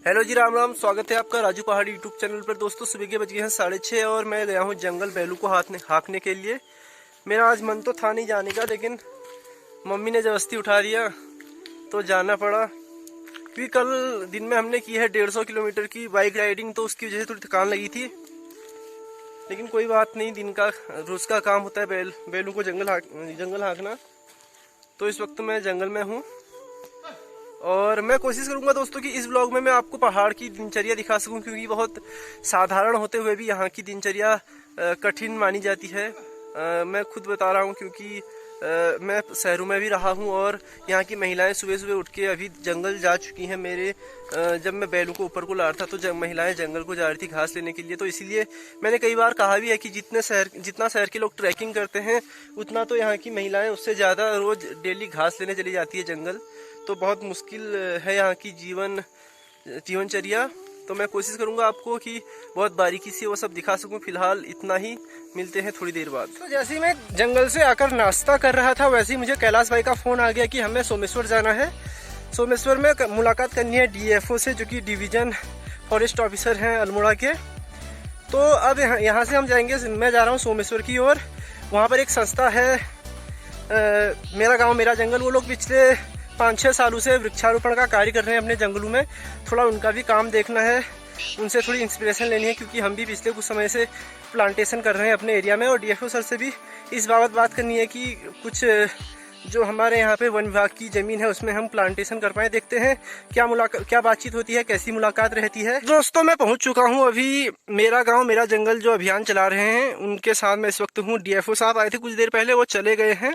Hello जी, राम राम। स्वागत है आपका राजू पहाड़ी यूट्यूब चैनल पर। दोस्तों, सुबह के बज गए हैं 6:30 और मैं गया हूँ जंगल बैलू को हाँकने के लिए। मेरा आज मन तो था नहीं जाने का, लेकिन मम्मी ने जबरदस्ती उठा दिया तो जाना पड़ा। क्योंकि कल दिन में हमने की है 150 किलोमीटर की बाइक राइडिंग, तो उसकी वजह से थोड़ी थकान लगी थी। लेकिन कोई बात नहीं, दिन का रोज का काम होता है बैलू को जंगल हाँकना। तो इस वक्त मैं जंगल में हूँ और मैं कोशिश करूंगा दोस्तों कि इस ब्लॉग में मैं आपको पहाड़ की दिनचर्या दिखा सकूं, क्योंकि बहुत साधारण होते हुए भी यहाँ की दिनचर्या कठिन मानी जाती है। मैं खुद बता रहा हूँ, क्योंकि मैं शहरों में भी रहा हूँ और यहाँ की महिलाएं सुबह सुबह उठ के अभी जंगल जा चुकी हैं। जब मैं बैलों को ऊपर को ला रहा था तो महिलाएं जंगल को जा रही थी घास लेने के लिए। तो इसीलिए मैंने कई बार कहा भी है कि जितना शहर के लोग ट्रैकिंग करते हैं, उतना तो यहाँ की महिलाएं उससे ज़्यादा रोज डेली घास लेने चली जाती है जंगल। तो बहुत मुश्किल है यहाँ की जीवनचर्या। तो मैं कोशिश करूंगा आपको कि बहुत बारीकी से वो सब दिखा सकूं। फिलहाल इतना ही, मिलते हैं थोड़ी देर बाद। तो जैसे ही मैं जंगल से आकर नाश्ता कर रहा था, वैसे ही मुझे कैलाश भाई का फोन आ गया कि हमें सोमेश्वर जाना है। सोमेश्वर में मुलाकात करनी है डीएफओ से, जो कि डिवीजन फॉरेस्ट ऑफिसर हैं अल्मोड़ा के। तो अब यहाँ से हम जाएंगे, मैं जा रहा हूँ सोमेश्वर की ओर। वहाँ पर एक संस्था है मेरा गाँव मेरा जंगल। वो लोग पिछले 5-6 सालों से वृक्षारोपण का कार्य कर रहे हैं अपने जंगलों में। थोड़ा उनका भी काम देखना है, उनसे थोड़ी इंस्पिरेशन लेनी है, क्योंकि हम भी पिछले कुछ समय से प्लांटेशन कर रहे हैं अपने एरिया में। और डीएफओ सर से भी इस बात करनी है कि कुछ जो हमारे यहाँ पे वन विभाग की ज़मीन है उसमें हम प्लांटेशन कर पाए। देखते हैं क्या बातचीत होती है, कैसी मुलाकात रहती है। दोस्तों, मैं पहुँच चुका हूँ अभी मेरा गाँव मेरा जंगल जो अभियान चला रहे हैं, उनके साथ मैं इस वक्त हूँ। डीएफओ साहब आए थे कुछ देर पहले, वो चले गए हैं।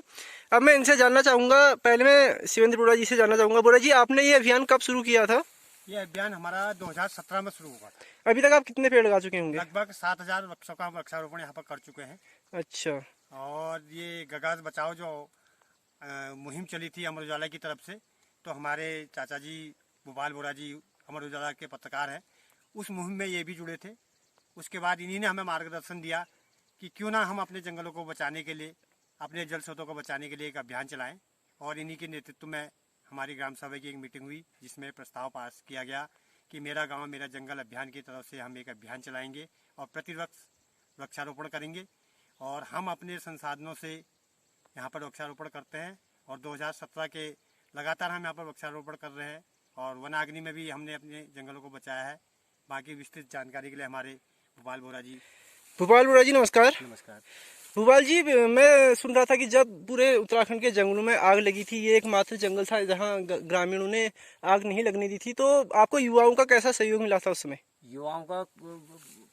अब मैं इनसे जानना चाहूँगा, पहले मैं शिवेंद्र बोरा जी से जानना चाहूँगा। बोरा जी, आपने ये अभियान कब शुरू किया था? ये अभियान हमारा 2017 में शुरू हुआ था। अभी तक आप कितने पेड़ लगा चुके होंगे? लगभग 7,000 वृक्षों का वृक्षारोपण यहाँ पर कर चुके हैं। अच्छा। और ये गगास बचाओ जो मुहिम चली थी अमर उजाला की तरफ से, तो हमारे चाचा जी भूपाल बोरा जी अमर उजाला के पत्रकार हैं, उस मुहिम में ये भी जुड़े थे। उसके बाद इन्हीं ने हमें मार्गदर्शन दिया कि क्यों ना हम अपने जंगलों को बचाने के लिए, अपने जल स्रोतों को बचाने के लिए एक अभियान चलाएं। और इन्हीं के नेतृत्व में हमारी ग्राम सभा की एक मीटिंग हुई, जिसमें प्रस्ताव पास किया गया कि मेरा गांव मेरा जंगल अभियान की तरफ से हम एक अभियान चलाएंगे और प्रतिवर्ष वृक्षारोपण करेंगे। और हम अपने संसाधनों से यहाँ पर वृक्षारोपण करते हैं और 2017 के लगातार हम यहाँ पर वृक्षारोपण कर रहे हैं। और वनाग्नि में भी हमने अपने जंगलों को बचाया है। बाकी विस्तृत जानकारी के लिए हमारे भूपाल बोरा जी नमस्कार। नमस्कार। भूपाल जी, मैं सुन रहा था कि जब पूरे उत्तराखंड के जंगलों में आग लगी थी, ये एकमात्र जंगल था जहाँ ग्रामीणों ने आग नहीं लगने दी थी, तो आपको युवाओं का कैसा सहयोग मिला था उस समय? युवाओं का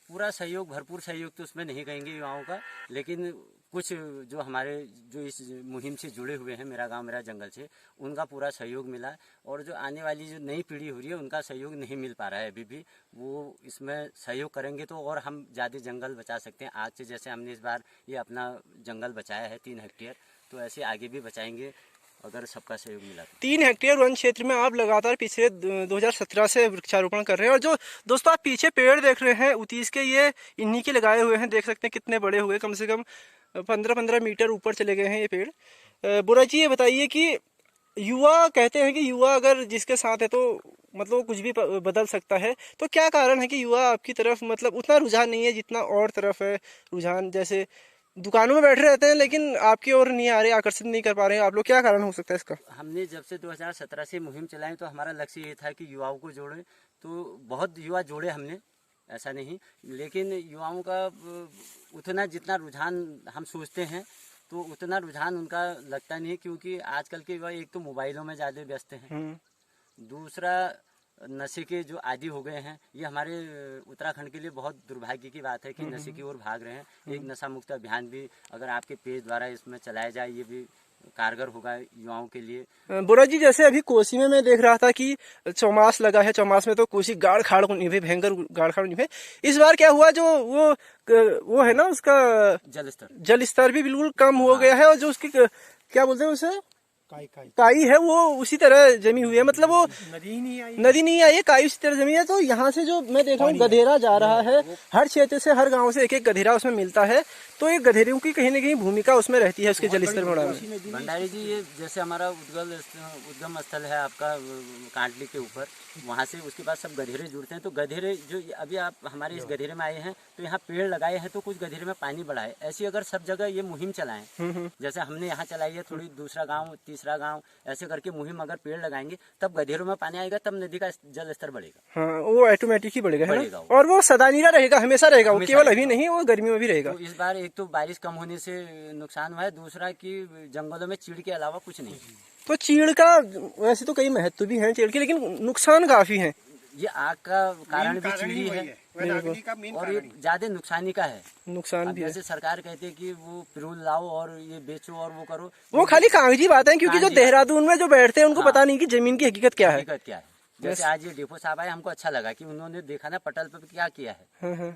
पूरा सहयोग, भरपूर सहयोग तो उसमें नहीं कहेंगे युवाओं का, लेकिन कुछ जो हमारे जो इस मुहिम से जुड़े हुए हैं मेरा गांव मेरा जंगल से, उनका पूरा सहयोग मिला। और जो आने वाली जो नई पीढ़ी हो रही है उनका सहयोग नहीं मिल पा रहा है अभी भी। वो इसमें सहयोग करेंगे तो और हम ज़्यादा जंगल बचा सकते हैं आज से। जैसे हमने इस बार ये अपना जंगल बचाया है 3 हेक्टेयर, तो ऐसे आगे भी बचाएंगे अगर सबका सहयोग मिला। 3 हेक्टेयर वन क्षेत्र में आप लगातार पिछले 2017 से वृक्षारोपण कर रहे हैं। और जो दोस्तों आप पीछे पेड़ देख रहे हैं उतीस के, ये इन्हीं के लगाए हुए हैं। देख सकते हैं कितने बड़े हुए, कम से कम 15-15 मीटर ऊपर चले गए हैं ये पेड़। बोरा जी, ये बताइए कि युवा कहते हैं कि युवा अगर जिसके साथ है तो मतलब कुछ भी बदल सकता है, तो क्या कारण है कि युवा आपकी तरफ मतलब उतना रुझान नहीं है जितना और तरफ है रुझान? जैसे दुकानों में बैठे रहते हैं लेकिन आपकी ओर नहीं आ रहे, आकर्षित नहीं कर पा रहे हैं आप लोग, क्या कारण हो सकता है इसका? हमने जब से 2017 से मुहिम चलाई तो हमारा लक्ष्य ये था कि युवाओं को जोड़ें। तो बहुत युवा जोड़े हमने, ऐसा नहीं, लेकिन युवाओं का उतना जितना रुझान हम सोचते हैं तो उतना रुझान उनका लगता नहीं है, क्योंकि आजकल के युवा एक तो मोबाइलों में ज़्यादा व्यस्त हैं, दूसरा नशे के जो आदी हो गए हैं। ये हमारे उत्तराखंड के लिए बहुत दुर्भाग्य की बात है कि नशे की ओर भाग रहे हैं। एक नशा मुक्त अभियान भी अगर आपके पेज द्वारा इसमें चलाया जाए, ये भी कारगर होगा युवाओं के लिए। बोरा जी, जैसे अभी कोसी में मैं देख रहा था कि चौमास लगा है, चौमास में तो कोसी गाड़ खाड़ को निभे, भयंकर गाड़ खाड़ निभे। इस बार क्या हुआ, जो वो है ना, उसका जल स्तर भी बिल्कुल कम हो गया है। और जो उसकी क्या बोलते हैं उसे, काई है वो उसी तरह जमी हुई है, मतलब वो नदी ही नहीं आई। नदी नहीं आई है, काई उसी तरह जमी है। तो यहाँ से जो मैं देख रहा हूँ गधेरा जा रहा है, हर क्षेत्र से हर गांव से एक एक गधेरा उसमें मिलता है। तो ये गधेरों की कहीं ना कहीं भूमिका उसमें रहती है उसके जल स्तर बढ़ाने में। भंडारी जी, ये जैसे हमारा उद्गम स्थल है आपका कांटली के ऊपर, वहाँ से उसके बाद सब गधेरे जुड़ते हैं। तो गधेरे जो अभी आप हमारे इस गधेरे में आए हैं, तो यहाँ पेड़ लगाए हैं तो कुछ गधेरे में पानी बढ़ाए। ऐसी अगर सब जगह ये मुहिम चलाएं, जैसे हमने यहाँ चलाई है, थोड़ी दूसरा गाँव तीसरा गाँव ऐसे करके मुहिम अगर पेड़ लगाएंगे, तब गधेरों में पानी आएगा, तब नदी का जल स्तर बढ़ेगा। हाँ, वो ऑटोमेटिक ही बढ़ेगा, है ना? और वो सदानीरा रहेगा, हमेशा रहेगा, वो केवल अभी नहीं, वो गर्मियों में भी रहेगा। तो इस बार एक तो बारिश कम होने से नुकसान हुआ है, दूसरा कि जंगलों में चीड़ के अलावा कुछ नहीं। तो चीड़ का वैसे तो कई महत्व भी हैं चीड़ के, लेकिन नुकसान काफी है। ये आग का कारण भी चीड़ी है और ये ज्यादा नुकसानी का है। नुकसान भी है। जैसे सरकार कहती है कि वो पिरूल लाओ और ये बेचो और वो करो, वो खाली कागजी बात है, क्योंकि जो देहरादून में जो बैठते हैं उनको पता नहीं कि जमीन की हकीकत क्या है। जैसे आज ये डिपो साहब आए, हमको अच्छा लगा कि उन्होंने देखा ना पटल पे क्या किया है।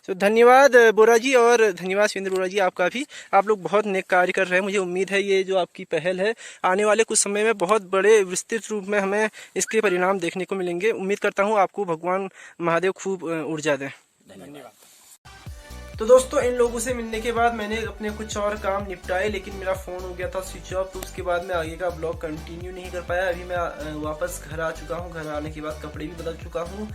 तो धन्यवाद बोरा जी, और धन्यवाद सुरेंद्र बोरा जी आपका भी। आप लोग बहुत नेक कार्य कर रहे हैं। मुझे उम्मीद है ये जो आपकी पहल है आने वाले कुछ समय में बहुत बड़े विस्तृत रूप में हमें इसके परिणाम देखने को मिलेंगे। उम्मीद करता हूँ आपको भगवान महादेव खूब ऊर्जा दें। धन्यवाद। तो दोस्तों, इन लोगों से मिलने के बाद मैंने अपने कुछ और काम निपटाए, लेकिन मेरा फ़ोन हो गया था स्विच ऑफ, तो उसके बाद मैं आगे का ब्लॉग कंटिन्यू नहीं कर पाया। अभी मैं वापस घर आ चुका हूँ। घर आने के बाद कपड़े भी बदल चुका हूँ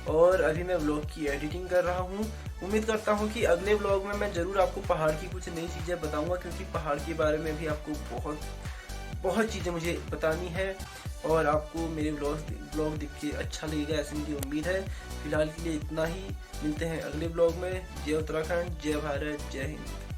और अभी मैं ब्लॉग की एडिटिंग कर रहा हूँ। उम्मीद करता हूँ कि अगले ब्लॉग में मैं ज़रूर आपको पहाड़ की कुछ नई चीज़ें बताऊँगा, क्योंकि पहाड़ के बारे में भी आपको बहुत चीज़ें मुझे बतानी है और आपको मेरे ब्लॉग देख के अच्छा लगेगा, ऐसी मुझे उम्मीद है। फिलहाल के लिए इतना ही, मिलते हैं अगले ब्लॉग में। जय उत्तराखंड, जय भारत, जय हिंद।